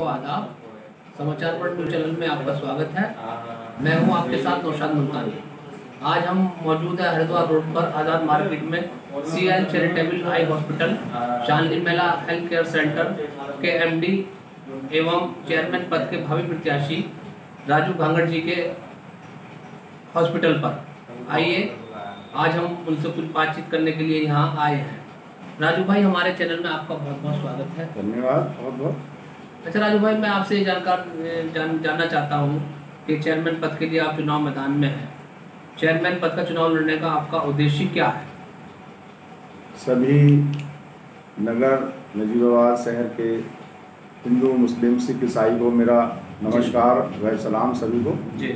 आदाब। समाचार पढ़ न्यूज चैनल में आपका स्वागत है। मैं हूं आपके साथ नौशाद मुल्तानी। आज हम मौजूद है हरिद्वार रोड पर आज़ाद मार्केट में CL charitable eye hospital Shalini मेला हेल्थ केयर सेंटर के MD एवं चेयरमैन पद के भावी प्रत्याशी राजू भांगड़ जी के हॉस्पिटल पर। आइए आज हम उनसे कुछ बातचीत करने के लिए यहाँ आए हैं। राजू भाई, हमारे चैनल में आपका बहुत बहुत स्वागत है। धन्यवाद बहुत बहुत। अच्छा राजू भाई, मैं आपसे जानना चाहता हूँ कि चेयरमैन पद के लिए आप चुनाव मैदान में हैं। चेयरमैन पद का चुनाव लड़ने का आपका उद्देश्य क्या है? सभी नगर नजीबाबाद शहर के हिंदू मुस्लिम सिख ईसाई को मेरा नमस्कार व सलाम सभी को जी।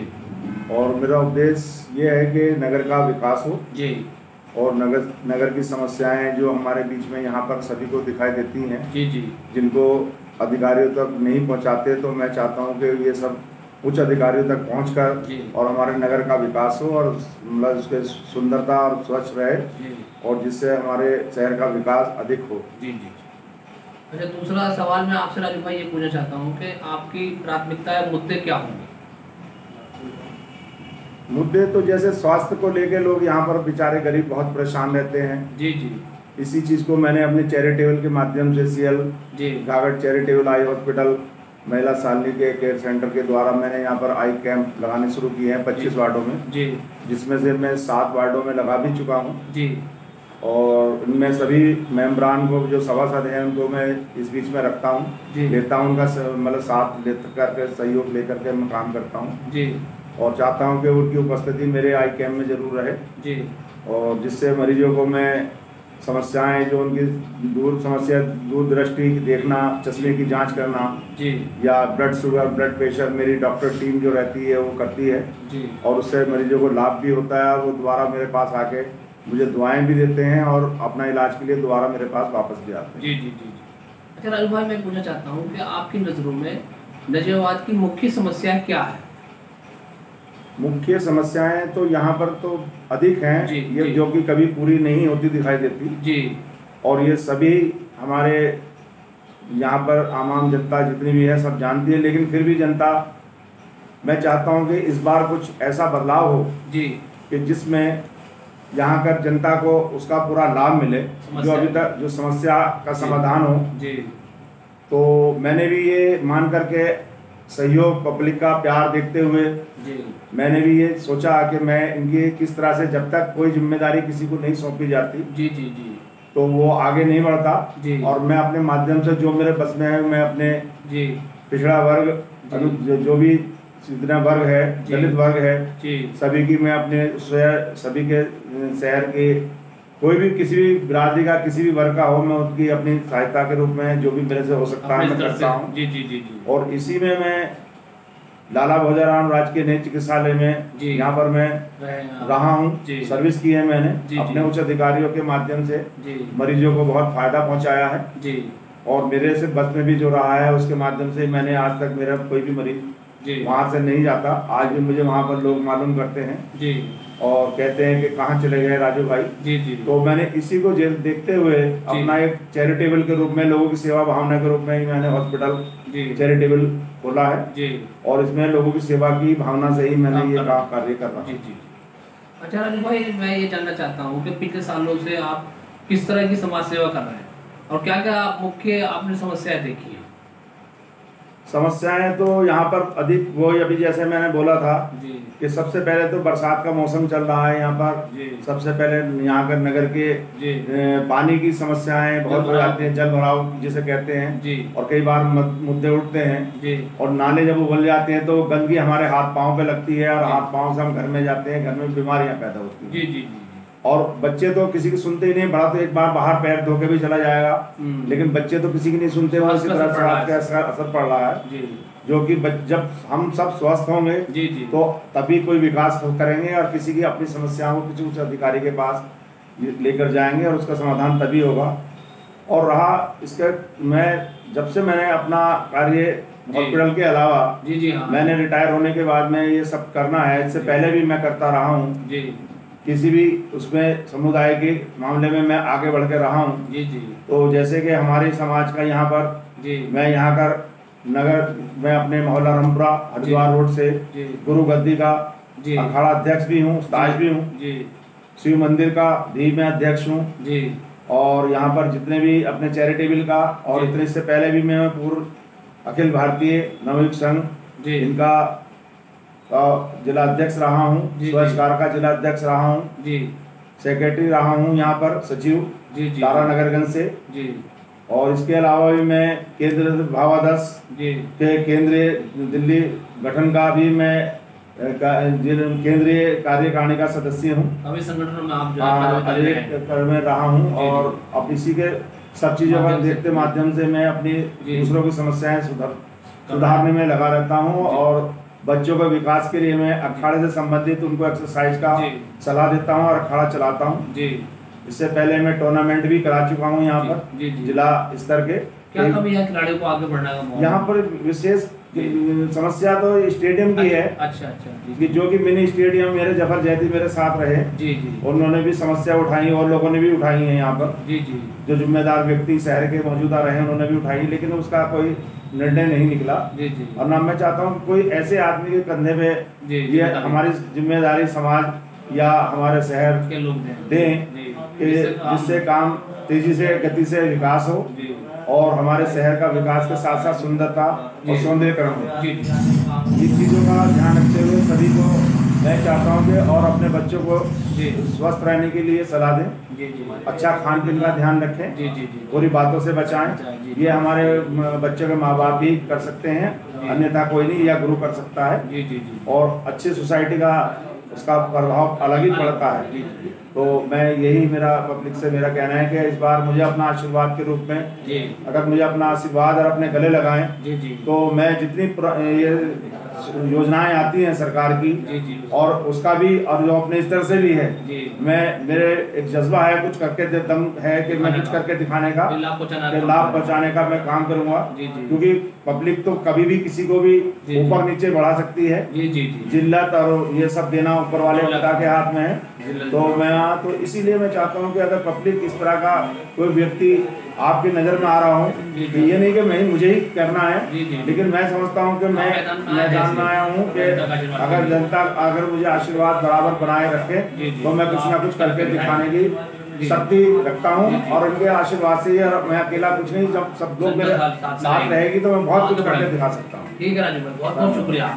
और मेरा उद्देश्य ये है कि नगर का विकास हो जी। और नगर की समस्याएं जो हमारे बीच में यहाँ पर सभी को दिखाई देती हैं जी जी जिनको अधिकारियों तक नहीं पहुँचाते, तो मैं चाहता हूँ कि ये सब उच्च अधिकारियों तक पहुँचकर और हमारे नगर का विकास हो और मतलब उसके सुंदरता और स्वच्छ रहे और जिससे हमारे शहर का विकास अधिक हो। जी जी। अच्छा, दूसरा सवाल मैं आपसे राजू भाई ये पूछना चाहता हूँ कि आपकी प्राथमिकता या मुद्दे क्या होंगे? मुद्दे तो जैसे स्वास्थ्य को लेके लोग यहाँ पर बेचारे गरीब बहुत परेशान रहते हैं। जी जी। इसी चीज़ को मैंने अपने चैरिटेबल के माध्यम से CL गागड़ चैरिटेबल आई हॉस्पिटल महिला शालिनी के केयर सेंटर के द्वारा मैंने यहाँ पर आई कैंप लगाने शुरू किए हैं 25 वार्डों में जी, जिसमें से मैं 7 वार्डों में लगा भी चुका हूँ जी। और उनमें सभी मेम्बरान को जो सभासद हैं उनको मैं इस बीच में रखता हूँ, लेता हूँ, उनका मतलब साथ ले करके सहयोग लेकर के मैं काम करता हूँ जी। और चाहता हूँ कि उनकी उपस्थिति मेरे आई कैंप में जरूर रहे जी। और जिससे मरीजों को मैं समस्याएं जो उनकी दूर दृष्टि देखना, चश्मे की जांच करना जी, या ब्लड शुगर ब्लड प्रेशर मेरी डॉक्टर टीम जो रहती है वो करती है जी। और उससे मरीजों को लाभ भी होता है। वो दोबारा मेरे पास आके मुझे दुआएं भी देते हैं और अपना इलाज के लिए दोबारा मेरे पास वापस भी आते हैं। जी जी जी जी। अच्छा राजू भाई, मैं पूछना चाहता हूँ कि आपकी नज़रों में नजीबाबाद की मुख्य समस्या क्या है? मुख्य समस्याएं तो यहाँ पर तो अधिक हैं ये जो कि कभी पूरी नहीं होती दिखाई देती जी। और ये सभी हमारे यहाँ पर आम जनता जितनी भी है सब जानती है, लेकिन फिर भी जनता, मैं चाहता हूँ कि इस बार कुछ ऐसा बदलाव हो जी कि जिसमें यहाँ कर जनता को उसका पूरा लाभ मिले, जो अभी तक जो समस्या का समाधान हो जी। तो मैंने भी ये मान करके सहयोग पब्लिक का प्यार देखते हुए जी मैंने भी ये सोचा कि मैं इनकी किस तरह से, जब तक कोई जिम्मेदारी किसी को नहीं सौंपी जाती जी जी जी तो वो आगे नहीं बढ़ता जी। और मैं अपने माध्यम से जो मेरे बस में है मैं अपने जी पिछड़ा वर्ग जो भी जितना वर्ग है, दलित वर्ग है जी, सभी की मैं अपने सभी के शहर के कोई भी किसी भी बिरादरी का किसी भी वर्ग का हो, मैं उनकी अपनी सहायता के रूप में जो भी मेरे से हो सकता है मैं करता हूँ। जी जी जी जी। और इसी में मैं लाला भोजाराम राजकीय नेत्र चिकित्सालय में यहाँ पर मैं रहा हूँ, सर्विस की है मैंने अपने उच्च अधिकारियों के माध्यम से मरीजों को बहुत फायदा पहुँचाया है जी। और मेरे से बस में भी जो रहा है उसके माध्यम से मैंने आज तक मेरा कोई भी मरीज वहाँ से नहीं जाता। आज भी मुझे वहाँ पर लोग मालूम करते हैं जी और कहते हैं कि कहाँ चले गए राजू भाई जी जी। तो मैंने इसी को देखते हुए अपना एक चैरिटेबल के रूप में, लोगों की सेवा भावना के रूप में ही मैंने हॉस्पिटल चैरिटेबल खोला है जी। और इसमें लोगों की सेवा की भावना से ही मैंने ये कार्य कर रहा हूँ जी। अच्छा राजू भाई, मैं ये जानना चाहता हूँ कि पिछले सालों से आप किस तरह की समाज सेवा कर रहे हैं और क्या क्या मुख्य आपने समस्याएं देखी है? समस्याएं तो यहाँ पर अधिक वो अभी जैसे मैंने बोला था कि सबसे पहले तो बरसात का मौसम चल रहा है यहाँ पर। सबसे पहले यहाँ कर नगर के पानी की समस्याएं बहुत हो जाती हैं, जल भराव जिसे कहते हैं और कई बार मुद्दे उठते हैं और नाले जब उबल जाते हैं तो गंदगी हमारे हाथ पाँव पे लगती है और हाथ पाँव से हम घर में जाते हैं, घर में बीमारियाँ पैदा होती हैं जी। और बच्चे तो किसी की सुनते ही नहीं, बड़ा तो एक बार बाहर पैर धो के भी चला जाएगा, लेकिन बच्चे तो किसी की नहीं सुनते। वो इसी तरह से असर पड़ रहा है जो कि जब हम सब स्वस्थ होंगे तो तभी कोई विकास करेंगे और किसी की अपनी समस्याओं को किसी उच्च अधिकारी के पास लेकर जाएंगे और उसका समाधान तभी होगा। और रहा इसका, मैं जब से मैंने अपना कार्य हॉस्पिटल के अलावा मैंने रिटायर होने के बाद में ये सब करना है, इससे पहले भी मैं करता रहा हूँ किसी भी उसमें समुदाय के मामले में मैं आगे बढ़ के रहा हूँ जी जी। तो जैसे कि हमारे समाज का यहाँ पर मैं यहाँ कर नगर में अपने मोहल्ला रामपुरा हरिद्वार रोड से गुरु गद्दी का अखाड़ा अध्यक्ष भी हूँ, उस्ताद भी हूँ, शिव मंदिर का भी मैं अध्यक्ष हूँ, और यहाँ पर जितने भी अपने चैरिटेबल का और इतने से पहले भी मैं पूर्व अखिल भारतीय नवयुग संघ इनका जिला अध्यक्ष रहा हूँ, स्वच्छकार का जिला अध्यक्ष रहा हूँ, सेक्रेटरी रहा हूँ यहाँ पर, सचिव तारा नगरगंज से। और इसके अलावा भी मैं केंद्र भावादस के केंद्रीय दिल्ली गठन का भी मैं केंद्रीय कार्यकारिणी का सदस्य हूँ। अभी संगठन में आप में रहा हूँ, और अब इसी के सब चीज़ों का देखते माध्यम से मैं अपनी दूसरों की समस्याएं सुधारने में लगा रहता हूँ, और बच्चों के विकास के लिए मैं अखाड़े से संबंधित उनको एक्सरसाइज का सलाह देता हूँ और अखाड़ा चलाता हूँ। इससे पहले मैं टूर्नामेंट भी करा चुका हूँ यहाँ पर जिला स्तर के। क्या कभी है खिलाड़ियों को आगे बढ़ने का? यहाँ पर विशेष समस्या तो स्टेडियम की है। अच्छा कि जो कि मिनी स्टेडियम मेरे जफर जैदी मेरे साथ रहे, उन्होंने भी समस्या उठाई और लोगों ने भी उठाई है यहाँ पर। जो जिम्मेदार व्यक्ति शहर के मौजूदा रहे उन्होंने भी उठाई, लेकिन उसका कोई निर्णय नहीं निकला। और ना मैं चाहता हूँ कोई ऐसे आदमी के कंधे पे ये हमारी जिम्मेदारी समाज या हमारे शहर के लोग दें कि जिससे काम तेजी से गति से विकास हो और हमारे शहर का विकास के साथ साथ सुंदरता और सौंदर्यकरण हो। इन चीज़ों का ध्यान रखते हुए सभी को मैं चाहता हूँ कि और अपने बच्चों को स्वस्थ रहने के लिए सलाह दें, अच्छा खान पीन का ध्यान रखें, बुरी बातों से बचाएं। ये हमारे बच्चों के माँ बाप भी कर सकते हैं, अन्यथा कोई नहीं, या गुरु कर सकता है। और अच्छी सोसाइटी का उसका प्रभाव अलग ही पड़ता है। तो मैं यही मेरा पब्लिक से मेरा कहना है कि इस बार मुझे अपना आशीर्वाद के रूप में अगर मुझे अपना आशीर्वाद और अपने गले लगाएं तो मैं जितनी ये योजनाएं आती हैं सरकार की और उसका भी और जो अपने स्तर से भी है, मैं मेरे एक जज्बा है कुछ करके दम है कि मैं कुछ करके दिखाने का, लाभ पहुँचाने का मैं काम करूँगा। क्योंकि पब्लिक तो कभी भी किसी को भी ऊपर नीचे बढ़ा सकती है, जिल्लत और ये सब देना ऊपर वाले पिता के हाथ में है। तो मैं तो इसीलिए मैं चाहता हूँ कि अगर पब्लिक इस तरह का कोई व्यक्ति आपकी नज़र में आ रहा हूँ, ये नहीं कि मैं मुझे ही करना है, लेकिन मैं समझता हूँ कि मैं मैदान में आया हूँ कि अगर जनता अगर मुझे आशीर्वाद बराबर बनाए रखे तो मैं कुछ ना कुछ करके दिखाने की शक्ति रखता हूँ। और उनके आशीर्वाद से मैं अकेला कुछ नहीं, जब सब लोग मेरे साथ रहेगी तो मैं बहुत कुछ करके दिखा सकता हूँ। ठीक है राजू भाई, बहुत बहुत शुक्रिया।